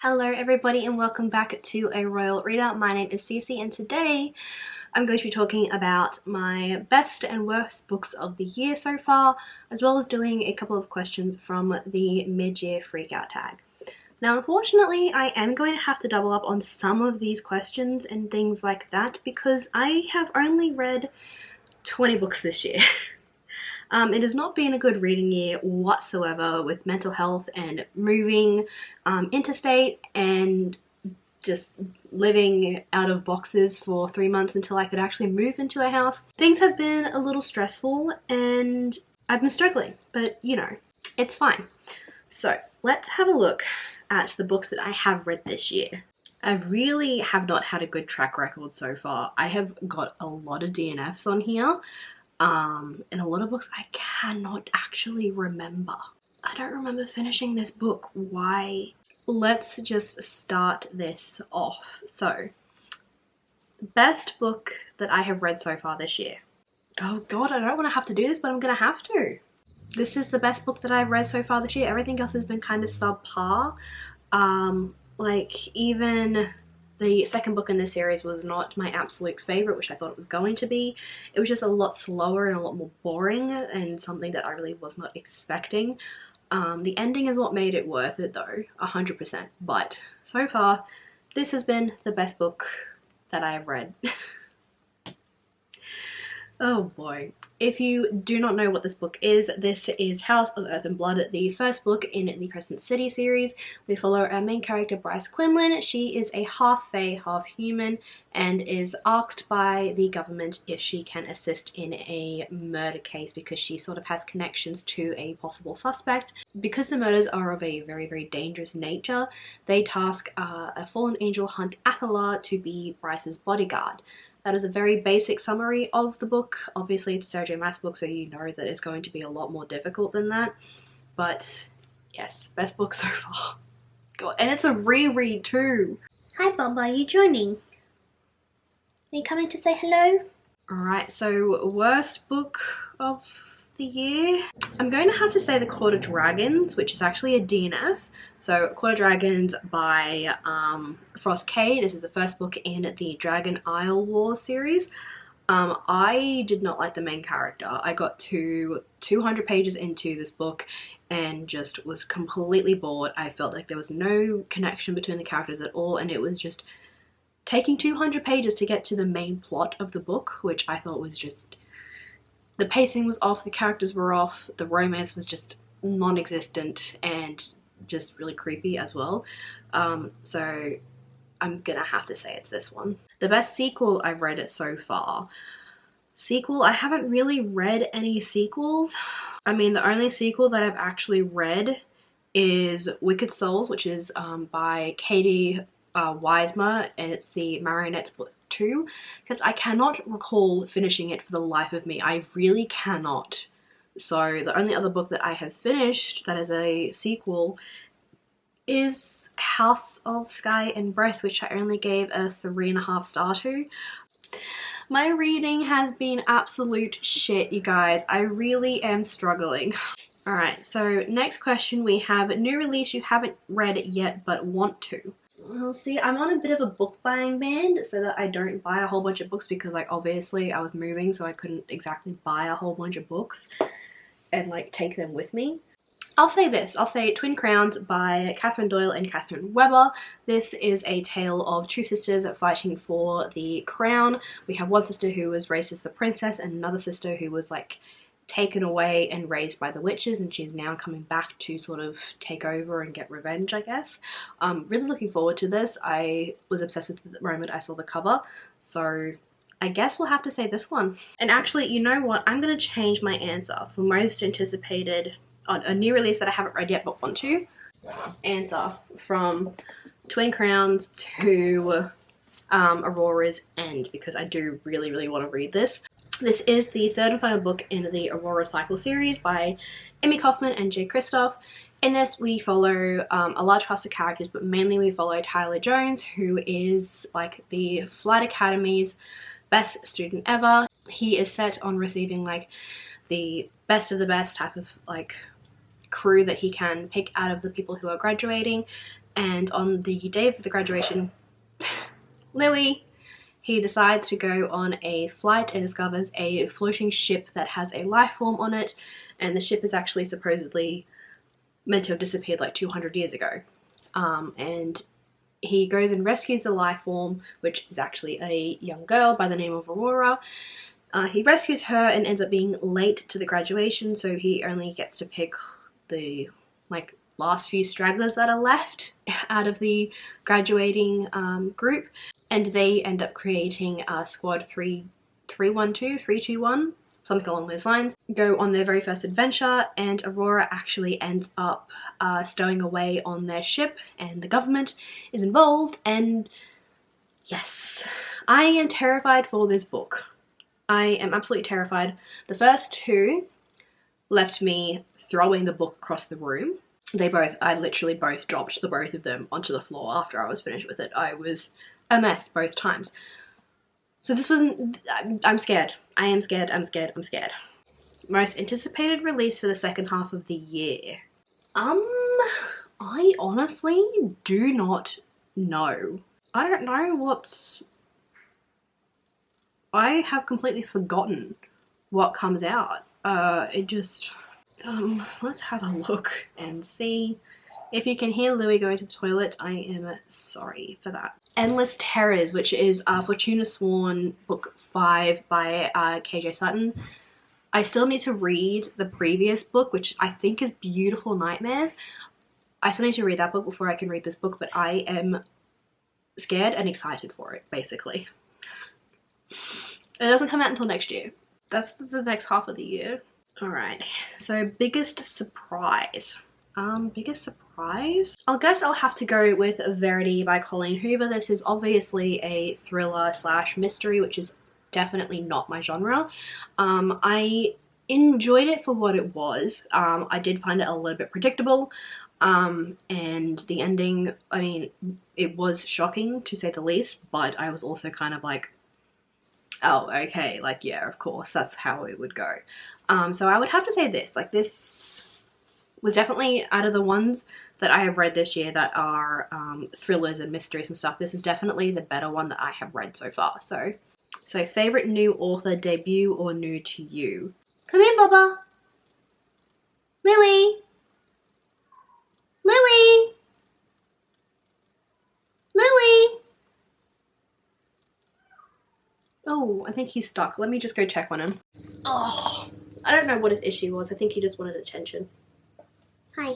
Hello everybody and welcome back to a Royal Reader. My name is Cici and today I'm going to be talking about my best and worst books of the year so far, as well as doing a couple of questions from the mid-year freakout tag. Now unfortunately I am going to have to double up on some of these questions and things like that because I have only read 20 books this year. It has not been a good reading year whatsoever with mental health and moving interstate and just living out of boxes for 3 months until I could actually move into a house. Things have been a little stressful and I've been struggling, but you know, it's fine. So let's have a look at the books that I have read this year. I really have not had a good track record so far. I have got a lot of DNFs on here. And a lot of books I cannot actually remember. I don't remember finishing this book. Why? Let's just start this off. So, best book that I have read so far this year. Oh god, I don't want to have to do this, but I'm gonna have to. This is the best book that I've read so far this year. Everything else has been kind of subpar. Like even the second book in this series was not my absolute favorite, which I thought it was going to be. It was just a lot slower and a lot more boring and something that I really was not expecting. The ending is what made it worth it though, 100%. But so far, this has been the best book that I have read. Oh boy. If you do not know what this book is, this is House of Earth and Blood, the first book in the Crescent City series. We follow our main character, Bryce Quinlan. She is a half fae, half human, and is asked by the government if she can assist in a murder case because she sort of has connections to a possible suspect. Because the murders are of a very, very dangerous nature, they task a fallen angel Hunt Athalar to be Bryce's bodyguard. That is a very basic summary of the book. Obviously it's a Sarah J Maas book, so you know that it's going to be a lot more difficult than that. But yes, best book so far. God, and it's a reread too. Hi Bob, are you joining? Are you coming to say hello? Alright, so worst book of the year? I'm going to have to say The Court of Dragons, which is actually a DNF. So Court of Dragons by Frost K. This is the first book in the Dragon Isle War series. I did not like the main character. I got to 200 pages into this book and just was completely bored. I felt like there was no connection between the characters at all, and it was just taking 200 pages to get to the main plot of the book, which I thought was just... The pacing was off, the characters were off, the romance was just non-existent and just really creepy as well. So I'm gonna have to say it's this one. The best sequel I've read it so far. Sequel, I haven't really read any sequels. I mean, the only sequel that I've actually read is Wicked Souls, which is by Katie Weismer, and it's the Marionettes book 2, because I cannot recall finishing it for the life of me. I really cannot. So the only other book that I have finished that is a sequel is House of Sky and Breath, which I only gave a 3.5 star to. My reading has been absolute shit, you guys. I really am struggling. Alright, so next question we have new release you haven't read yet but want to. Well, see, I'm on a bit of a book buying ban so that I don't buy a whole bunch of books because, like, obviously I was moving so I couldn't exactly buy a whole bunch of books and, like, take them with me. I'll say this. I'll say Twin Crowns by Catherine Doyle and Catherine Weber. This is a tale of two sisters fighting for the crown. We have one sister who was raised as the princess and another sister who was, like, taken away and raised by the witches, and she's now coming back to sort of take over and get revenge, I guess. Really looking forward to this. I was obsessed with it the moment I saw the cover, so I guess we'll have to say this one. And actually, you know what? I'm going to change my answer for most anticipated, a new release that I haven't read yet but want to. Answer from Twin Crowns to Aurora's End, because I do really, really want to read this. This is the third and final book in the Aurora Cycle series by Amy Kaufman and Jay Kristoff. In this, we follow a large cast of characters, but mainly we follow Tyler Jones, who is like the Flight Academy's best student ever. He is set on receiving like the best of the best type of like crew that he can pick out of the people who are graduating, and on the day of the graduation, Louis, he decides to go on a flight and discovers a floating ship that has a life form on it, and the ship is actually supposedly meant to have disappeared like 200 years ago. And he goes and rescues the life form, which is actually a young girl by the name of Aurora. He rescues her and ends up being late to the graduation, so he only gets to pick the like last few stragglers that are left out of the graduating group, and they end up creating squad 321, something along those lines, go on their very first adventure, and Aurora actually ends up stowing away on their ship, and the government is involved. And yes, I am terrified for this book. I am absolutely terrified. The first two left me throwing the book across the room. I literally both dropped the both of them onto the floor after I was finished with it. I was a mess both times. So this wasn't, I'm scared. I am scared, I'm scared, I'm scared. Most anticipated release for the second half of the year. I honestly do not know. I don't know I have completely forgotten what comes out. Let's have a look and see. If you can hear Louis going to the toilet, I am sorry for that. Endless Terrors, which is Fortuna Sworn book 5 by KJ Sutton. I still need to read the previous book, which I think is Beautiful Nightmares. I still need to read that book before I can read this book, but I am scared and excited for it, basically. It doesn't come out until next year. That's the next half of the year. Alright, so biggest surprise. Biggest surprise? I guess I'll have to go with Verity by Colleen Hoover. This is obviously a thriller slash mystery, which is definitely not my genre. I enjoyed it for what it was. I did find it a little bit predictable. And the ending, I mean, it was shocking to say the least, but I was also kind of like, oh, okay, like, yeah, of course, that's how it would go. So I would have to say this, like, this was definitely, out of the ones that I have read this year that are thrillers and mysteries and stuff, this is definitely the better one that I have read so far. So favorite new author, debut, or new to you? Come here, Bubba. Louie. Louie. Louie. Oh, I think he's stuck. Let me just go check on him. Oh, I don't know what his issue was. I think he just wanted attention. Hi.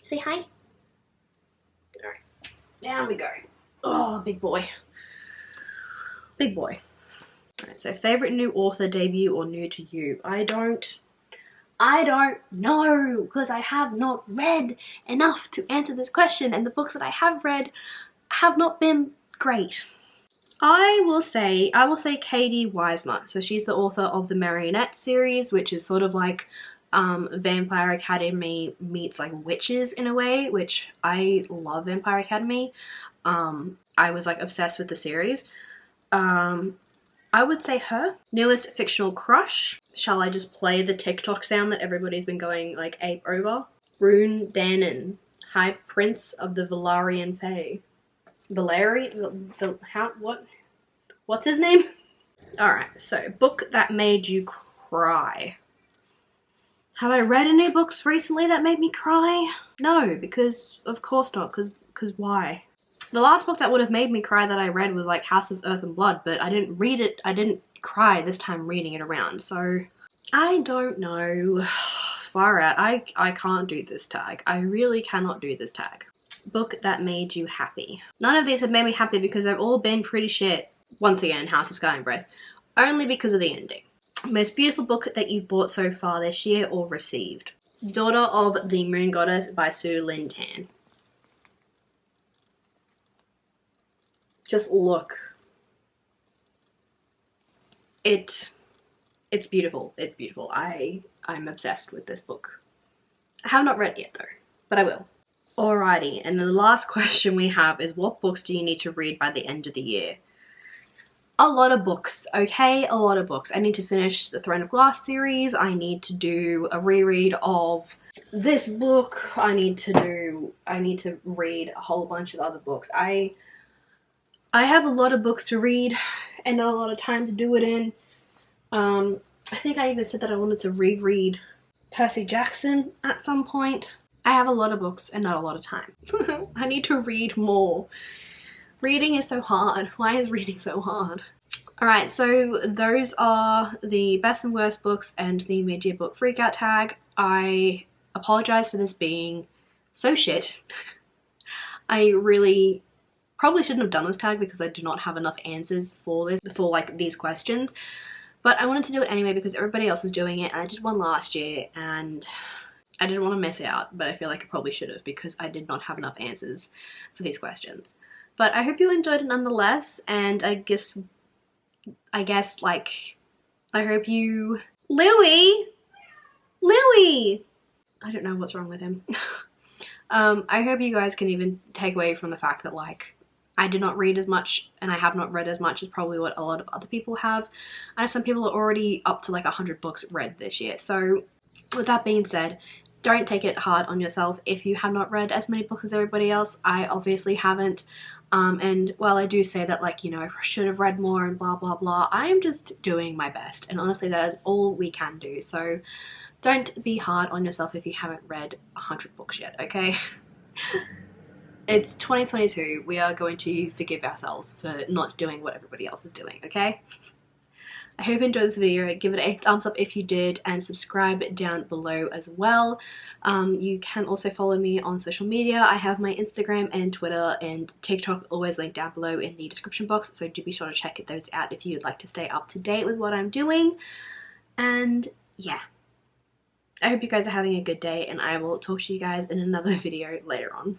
Say hi. Alright, down we go. Oh, big boy. Big boy. Alright, so favorite new author, debut, or new to you? I don't know, because I have not read enough to answer this question, and the books that I have read have not been great. I will say Katie Weismer. So she's the author of the Marionette series, which is sort of like Vampire Academy meets like witches in a way, which I love Vampire Academy. I was like obsessed with the series. I would say her. Newest fictional crush. Shall I just play the TikTok sound that everybody's been going like ape over? Rune Danon, High Prince of the Valarian Fae. What's his name? Alright, so book that made you cry. Have I read any books recently that made me cry? No, because of course not, because why? The last book that would have made me cry that I read was like House of Earth and Blood, but I didn't read it, I didn't cry this time reading it around, so I don't know. Far out. I can't do this tag. I really cannot do this tag. Book that made you happy. None of these have made me happy because they've all been pretty shit. Once again, House of Sky and Breath. Only because of the ending. Most beautiful book that you've bought so far this year or received. Daughter of the Moon Goddess by Sue Lin Tan. Just look. It's beautiful. It's beautiful. I'm obsessed with this book. I have not read it yet though, but I will. Alrighty, and the last question we have is what books do you need to read by the end of the year? a lot of books, okay? A lot of books. I need to finish the Throne of Glass series. I need to do a reread of this book. I need to read a whole bunch of other books. I have a lot of books to read and not a lot of time to do it in. I think I even said that I wanted to reread Percy Jackson at some point. I have a lot of books and not a lot of time. I need to read more. Reading is so hard. Why is reading so hard? Alright, so those are the best and worst books and the mid-year book freakout tag. I apologize for this being so shit. I really probably shouldn't have done this tag because I do not have enough answers for this, for like these questions. But I wanted to do it anyway because everybody else was doing it and I did one last year and I didn't want to miss out, but I feel like I probably should have because I did not have enough answers for these questions. But I hope you enjoyed it nonetheless, and I guess like, I hope you... Louie! Louie! I don't know what's wrong with him. I hope you guys can even take away from the fact that, like, I did not read as much and I have not read as much as probably what a lot of other people have. I know some people are already up to like 100 books read this year. So with that being said, don't take it hard on yourself if you have not read as many books as everybody else. I obviously haven't. And while I do say that, like, you know, I should have read more and blah, blah, blah, I am just doing my best. And honestly, that is all we can do. So don't be hard on yourself if you haven't read 100 books yet, okay? It's 2022. We are going to forgive ourselves for not doing what everybody else is doing, okay? I hope you enjoyed this video. Give it a thumbs up if you did and subscribe down below as well. You can also follow me on social media. I have my Instagram and Twitter and TikTok always linked down below in the description box, so do be sure to check those out if you'd like to stay up to date with what I'm doing. And yeah, I hope you guys are having a good day and I will talk to you guys in another video later on.